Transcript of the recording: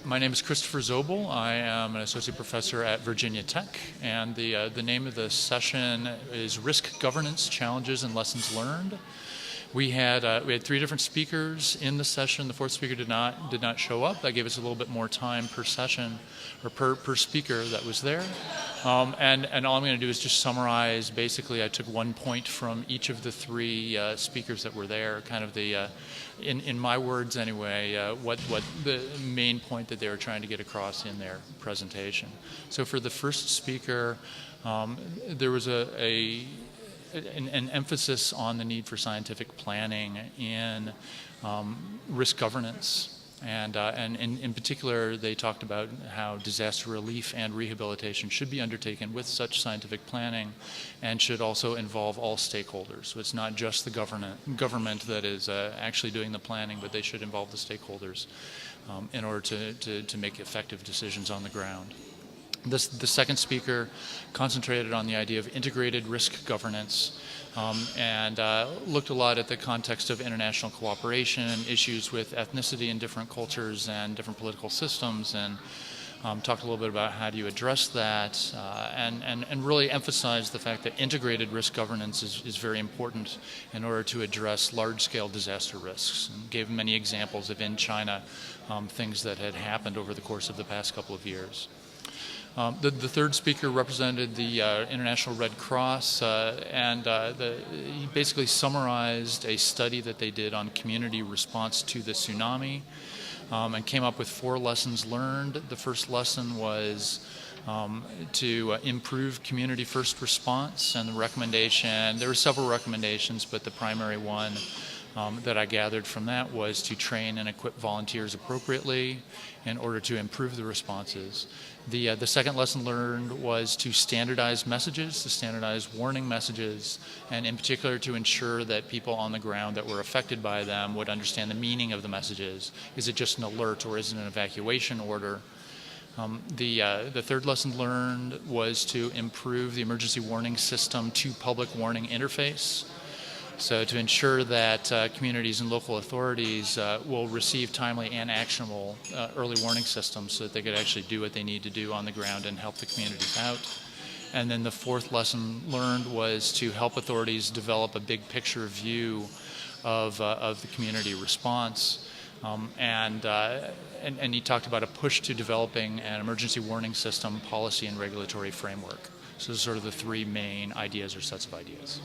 My name is Christopher Zobel. I am an associate professor at Virginia Tech, and the name of the session is Risk Governance Challenges and Lessons Learned. We had three different speakers in the session. The fourth speaker did not show up. That gave us a little bit more time per session, or per speaker that was there. And all I'm going to do is just summarize. Basically, I took one point from each of the three speakers that were there, kind of the, in my words anyway, what the main point that they were trying to get across in their presentation. So for the first speaker, there was an emphasis on the need for scientific planning in risk governance. And in particular, they talked about how disaster relief and rehabilitation should be undertaken with such scientific planning and should also involve all stakeholders. So it's not just the government that is actually doing the planning, but they should involve the stakeholders in order to make effective decisions on the ground. The second speaker concentrated on the idea of integrated risk governance and looked a lot at the context of international cooperation, issues with ethnicity in different cultures and different political systems, and talked a little bit about how do you address that, and really emphasized the fact that integrated risk governance is very important in order to address large-scale disaster risks, and gave many examples of in China things that had happened over the course of the past couple of years. The third speaker represented the International Red Cross, and he basically summarized a study that they did on community response to the tsunami, and came up with 4 lessons learned. The first lesson was to improve community first response, and the recommendation, there were several recommendations, but the primary one that I gathered from that was to train and equip volunteers appropriately in order to improve the responses. The second lesson learned was to standardize messages, to standardize warning messages, and in particular to ensure that people on the ground that were affected by them would understand the meaning of the messages. Is it just an alert or is it an evacuation order? The third lesson learned was to improve the emergency warning system to public warning interface. So to ensure that communities and local authorities will receive timely and actionable early warning systems so that they could actually do what they need to do on the ground and help the communities out. And then the fourth lesson learned was to help authorities develop a big picture view of the community response. And he talked about a push to developing an emergency warning system, policy, and regulatory framework. So those are sort of the 3 main ideas or sets of ideas.